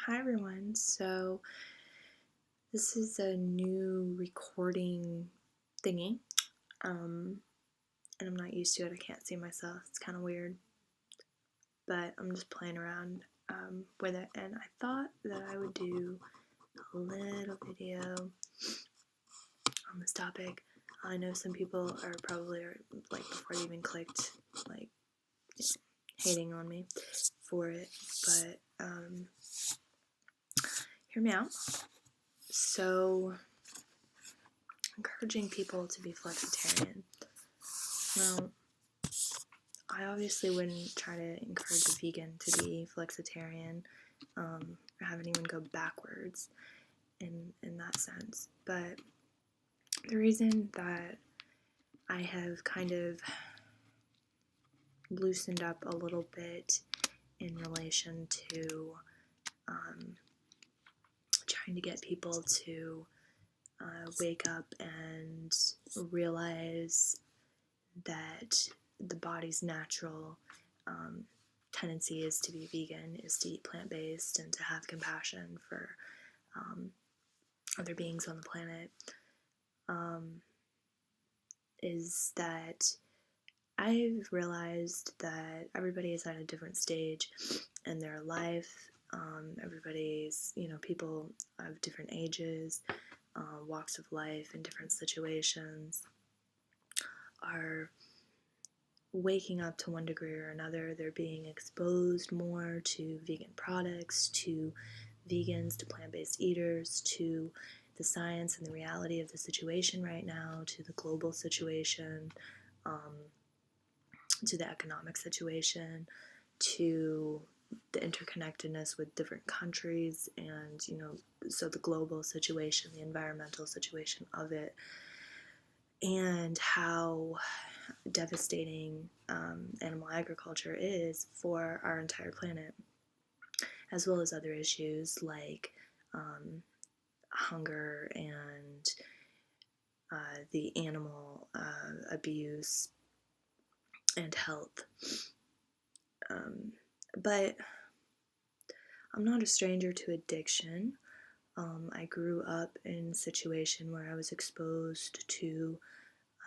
Hi everyone. So this is a new recording thingy, and I'm not used to it. I can't see myself. It's kind of weird, but I'm just playing around with it, and I thought that I would do a little video on this topic. I know some people are probably like before they even clicked, like hating on me for it, but hear me out. So, encouraging people to be flexitarian. Well, I obviously wouldn't try to encourage a vegan to be flexitarian, or have anyone go backwards in that sense. But the reason that I have kind of loosened up a little bit in relation to trying to get people to wake up and realize that the body's natural tendency is to be vegan, is to eat plant-based, and to have compassion for other beings on the planet, is that I've realized that everybody is at a different stage in their life. Everybody's, people of different ages, walks of life, in different situations are waking up to one degree or another. They're being exposed more to vegan products, to vegans, to plant-based eaters, to the science and the reality of the situation right now, to the global situation, to the economic situation, to the interconnectedness with different countries, and so the global situation, the environmental situation of it, and how devastating animal agriculture is for our entire planet, as well as other issues like hunger and the animal abuse and health. But I'm not a stranger to addiction. I grew up in a situation where I was exposed to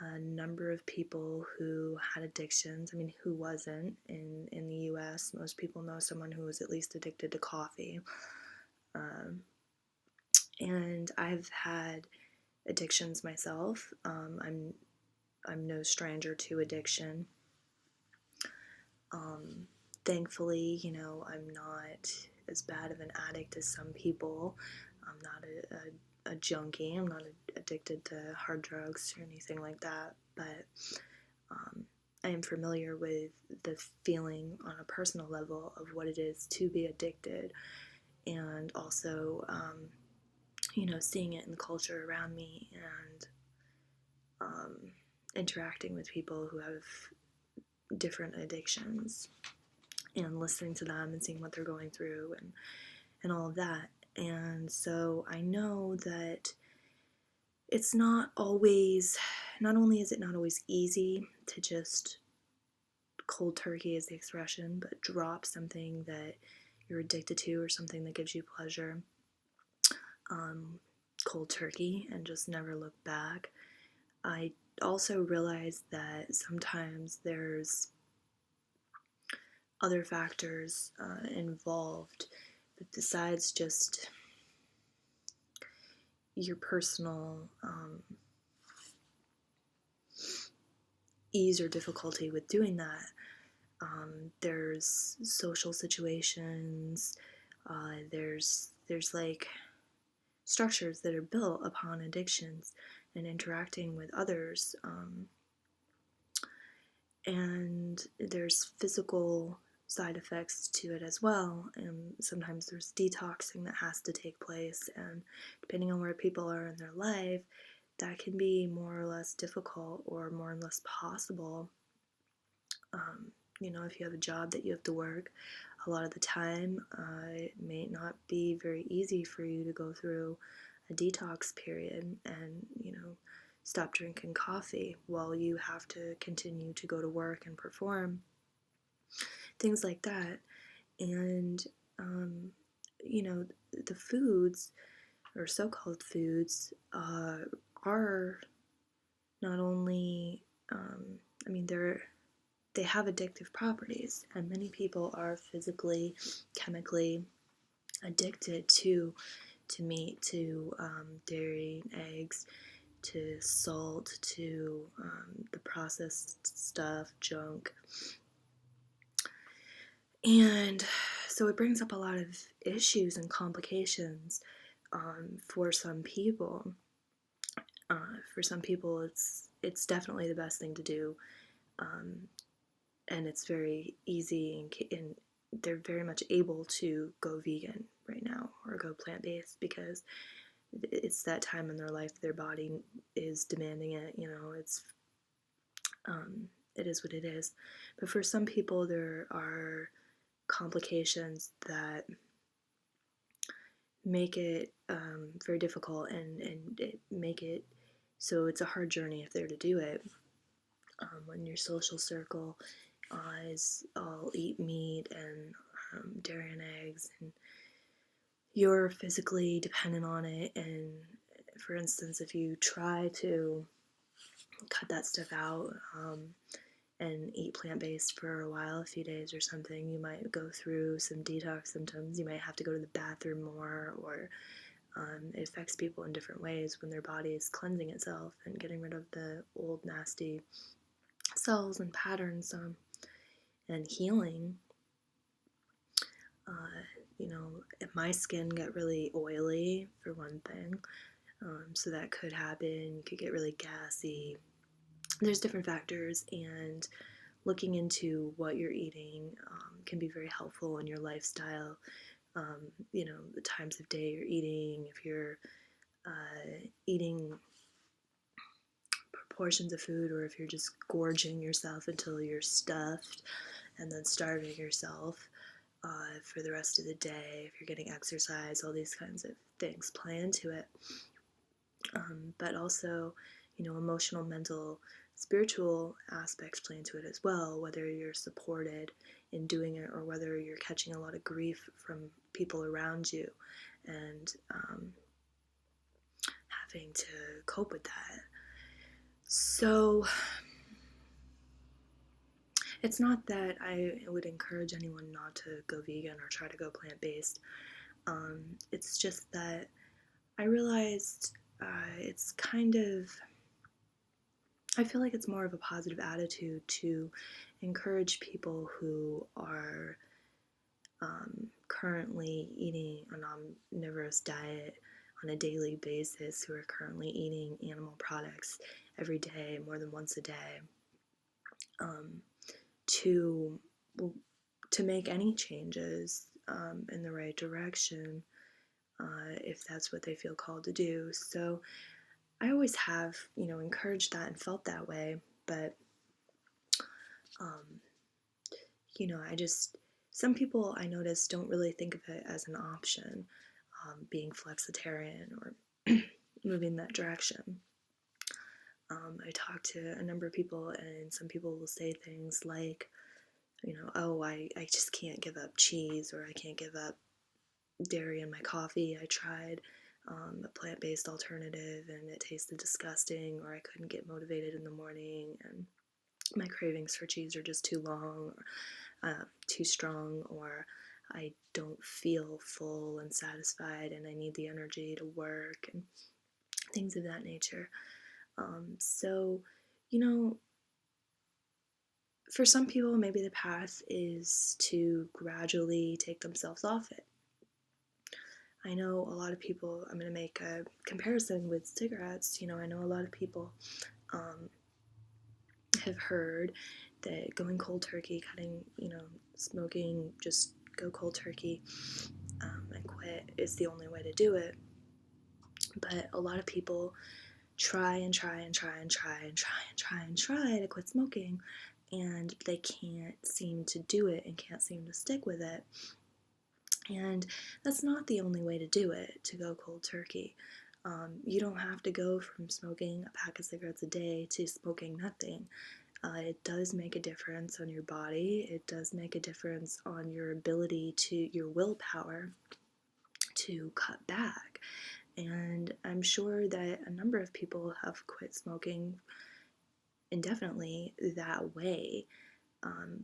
a number of people who had addictions. I mean, who wasn't in the US? Most people know someone who was at least addicted to coffee. And I've had addictions myself. I'm no stranger to addiction. Thankfully, I'm not as bad of an addict as some people. I'm not a junkie. I'm not addicted to hard drugs or anything like that. But I am familiar with the feeling on a personal level of what it is to be addicted, and also, seeing it in the culture around me, and interacting with people who have different addictions, and listening to them and seeing what they're going through, and all of that. And so I know that it's not only is it not always easy to just cold turkey, is the expression, but drop something that you're addicted to or something that gives you pleasure cold turkey and just never look back. I also realized that sometimes there's other factors involved, but besides just your personal ease or difficulty with doing that. There's social situations, there's like structures that are built upon addictions and interacting with others, and there's physical side effects to it as well, and sometimes there's detoxing that has to take place, and depending on where people are in their life, that can be more or less difficult or more or less possible. If you have a job that you have to work a lot of the time, it may not be very easy for you to go through a detox period and, stop drinking coffee while you have to continue to go to work and perform. Things like that. And, the foods, or so-called foods, are not only, I mean, they have addictive properties, and many people are physically, chemically addicted to meat, to dairy, eggs, to salt, to the processed stuff, junk. And so it brings up a lot of issues and complications for some people. For some people, it's definitely the best thing to do, and it's very easy, and they're very much able to go vegan right now or go plant-based because it's that time in their life their body is demanding it. It is what it is. But for some people, there are complications that make it very difficult, and it make it so it's a hard journey if they're to do it. When your social circle is all eat meat and dairy and eggs, and you're physically dependent on it, and for instance, if you try to cut that stuff out and eat plant-based for a while, a few days or something, you might go through some detox symptoms. You might have to go to the bathroom more, or it affects people in different ways when their body is cleansing itself and getting rid of the old nasty cells and patterns, and healing. My skin got really oily, for one thing, so that could happen. You could get really gassy. There's different factors, and looking into what you're eating can be very helpful in your lifestyle. The times of day you're eating, if you're eating proportions of food, or if you're just gorging yourself until you're stuffed and then starving yourself for the rest of the day, if you're getting exercise, all these kinds of things play into it. But also, emotional, mental, spiritual aspects play into it as well, whether you're supported in doing it or whether you're catching a lot of grief from people around you and having to cope with that. So it's not that I would encourage anyone not to go vegan or try to go plant-based. It's just that I realized it's kind of, I feel like it's more of a positive attitude to encourage people who are currently eating an omnivorous diet on a daily basis, who are currently eating animal products every day, more than once a day, to make any changes in the right direction, if that's what they feel called to do. So I always have, encouraged that and felt that way, but some people I notice don't really think of it as an option, being flexitarian or moving that direction. I talk to a number of people, and some people will say things like, oh, I just can't give up cheese, or I can't give up dairy in my coffee. I tried a plant-based alternative and it tasted disgusting, or I couldn't get motivated in the morning, and my cravings for cheese are just too long, or too strong, or I don't feel full and satisfied and I need the energy to work, and things of that nature. So, for some people, maybe the path is to gradually take themselves off it. I know a lot of people, I'm going to make a comparison with cigarettes. I know a lot of people have heard that going cold turkey, cutting, smoking, just go cold turkey and quit is the only way to do it. But a lot of people try and try and try and try and try and try and try to quit smoking, and they can't seem to do it and can't seem to stick with it. And that's not the only way to do it, to go cold turkey. You don't have to go from smoking a pack of cigarettes a day to smoking nothing. It does make a difference on your body. It does make a difference on your ability to, your willpower. to cut back. And I'm sure that a number of people have quit smoking indefinitely that way,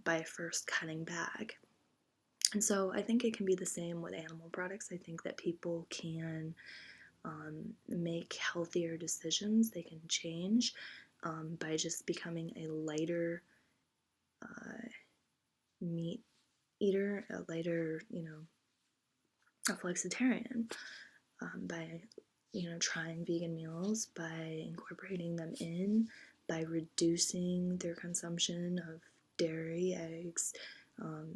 by first cutting back. And so I think it can be the same with animal products. I think that people can make healthier decisions. They can change by just becoming a lighter meat eater, a lighter, a flexitarian, by, trying vegan meals, by incorporating them in, by reducing their consumption of dairy, eggs,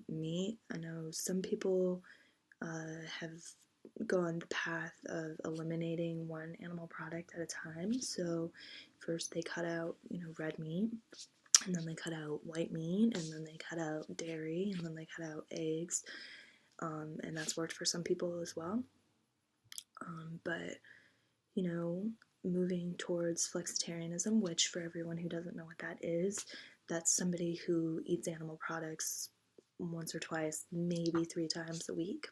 meat. I know some people have gone the path of eliminating one animal product at a time. So first they cut out, red meat, and then they cut out white meat, and then they cut out dairy, and then they cut out eggs, and that's worked for some people as well. But, moving towards flexitarianism, which for everyone who doesn't know what that is, that's somebody who eats animal products once or twice, maybe 3 times a week,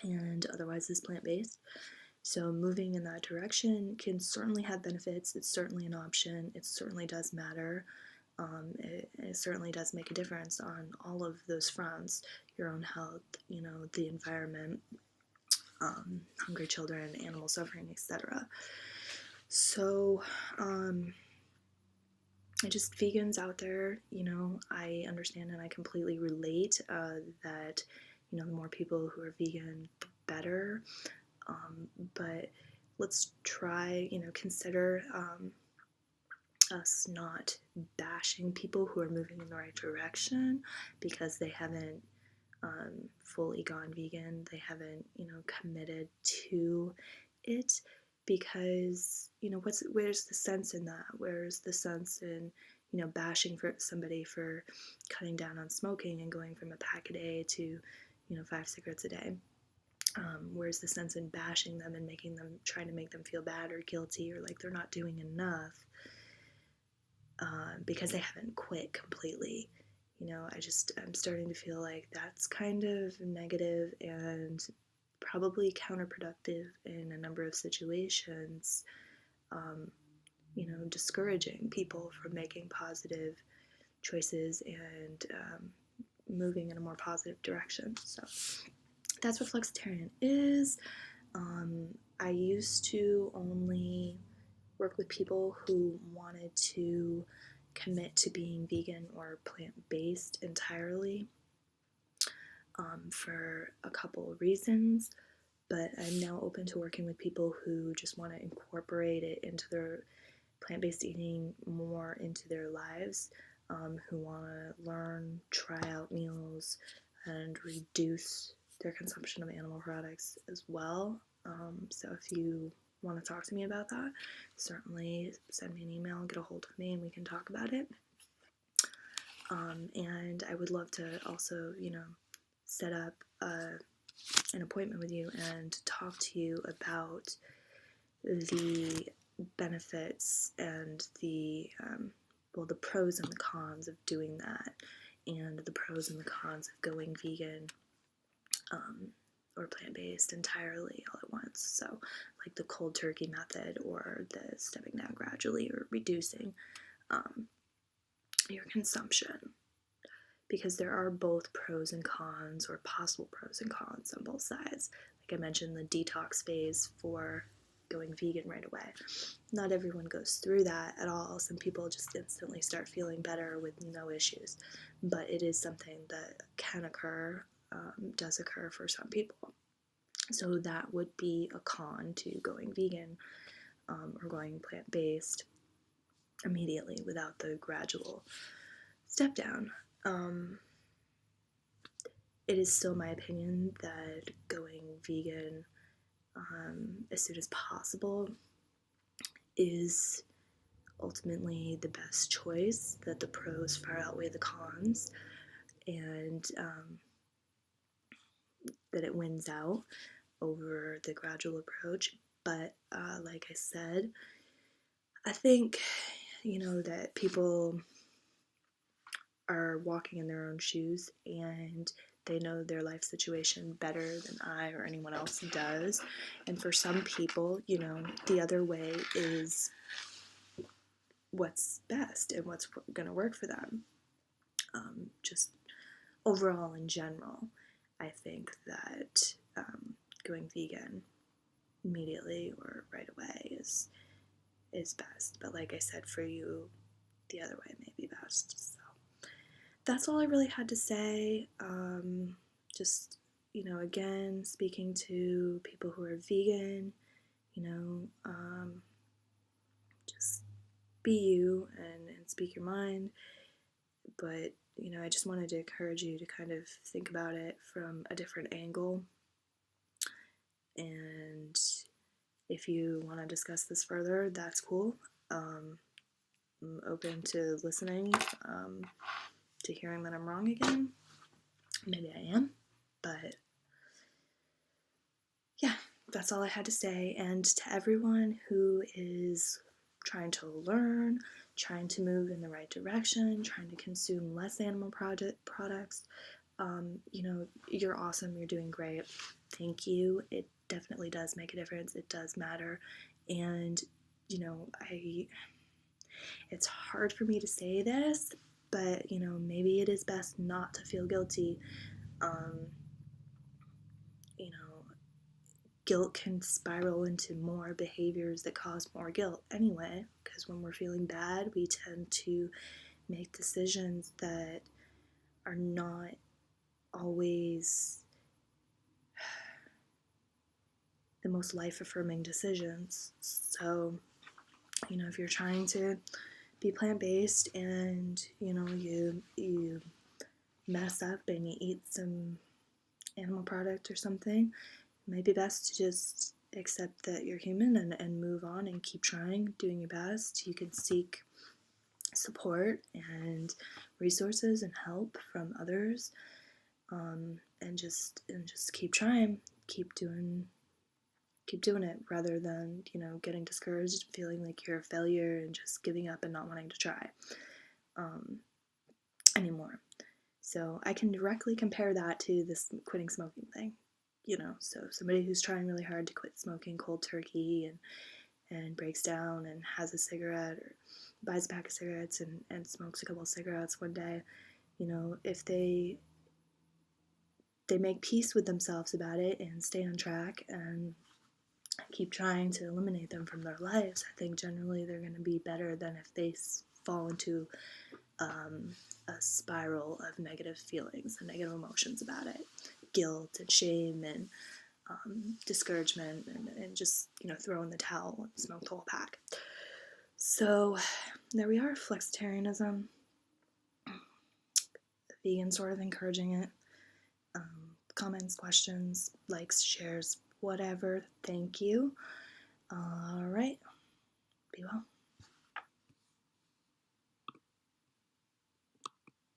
and otherwise is plant-based. So moving in that direction can certainly have benefits. It's certainly an option. It certainly does matter. It certainly does make a difference on all of those fronts: your own health, the environment, hungry children, animal suffering, etc. So, vegans out there, I understand and I completely relate that, the more people who are vegan, the better. But let's try, consider us not bashing people who are moving in the right direction because they haven't fully gone vegan. They haven't, committed to it, because, where's the sense in that? Where's the sense in, bashing for somebody for cutting down on smoking and going from a pack a day to, 5 cigarettes a day? Where's the sense in bashing them and trying to make them feel bad or guilty or like they're not doing enough because they haven't quit completely? I'm starting to feel like that's kind of negative and probably counterproductive in a number of situations, discouraging people from making positive choices and moving in a more positive direction. So that's what flexitarian is. I used to only work with people who wanted to commit to being vegan or plant-based entirely, for a couple of reasons, but I'm now open to working with people who just want to incorporate it into their plant-based eating more into their lives, who want to learn, try out meals, and reduce their consumption of animal products as well. So if you want to talk to me about that, certainly send me an email, get a hold of me, and we can talk about it. And I would love to also, set up an appointment with you and talk to you about the benefits and the pros and the cons of doing that, and the pros and the cons of going vegan or plant-based entirely all at once. So like the cold turkey method or the stepping down gradually or reducing your consumption, because there are both pros and cons, or possible pros and cons on both sides. Like I mentioned, the detox phase for going vegan right away. Not everyone goes through that at all. Some people just instantly start feeling better with no issues, but it is something that can occur, does occur for some people. So that would be a con to going vegan or going plant-based immediately without the gradual step down. It is still my opinion that going vegan as soon as possible is ultimately the best choice, that the pros far outweigh the cons, and that it wins out over the gradual approach. But like I said, I think, that people are walking in their own shoes, and they know their life situation better than I or anyone else does. And for some people, you know, the other way is what's best and what's going to work for them. Just overall in general, I think that going vegan immediately or right away is best. But like I said, for you, the other way may be best. So that's all I really had to say. Just, you know, again, speaking to people who are vegan, you know, just be you and speak your mind. But, you know, I just wanted to encourage you to kind of think about it from a different angle. And if you want to discuss this further, that's cool. I'm open to listening, to hearing that I'm wrong again. Maybe I am, but yeah, that's all I had to say. And to everyone who is trying to learn, trying to move in the right direction, trying to consume less animal products, you know, you're awesome, you're doing great. Thank you. It definitely does make a difference. It does matter. And, you know, it's hard for me to say this, but, you know, maybe it is best not to feel guilty. You know, guilt can spiral into more behaviors that cause more guilt anyway, because when we're feeling bad, we tend to make decisions that are not always the most life-affirming decisions. So, you know, if you're trying to be plant-based and, you know, you mess up and you eat some animal product or something, it might be best to just accept that you're human and move on and keep trying, doing your best. You can seek support and resources and help from others, and just keep trying, keep doing it, rather than, you know, getting discouraged, feeling like you're a failure and just giving up and not wanting to try anymore. So I can directly compare that to this quitting smoking thing, you know. So somebody who's trying really hard to quit smoking cold turkey and breaks down and has a cigarette or buys a pack of cigarettes and smokes a couple of cigarettes one day, you know, if they make peace with themselves about it and stay on track and keep trying to eliminate them from their lives, I think generally they're going to be better than if they fall into a spiral of negative feelings and negative emotions about it, guilt and shame and discouragement and just, you know, throw in the towel and smoke the whole pack. So there we are, Flexitarianism. Vegan sort of encouraging it. Comments, questions, likes, shares, whatever. Thank you. All right. Be well.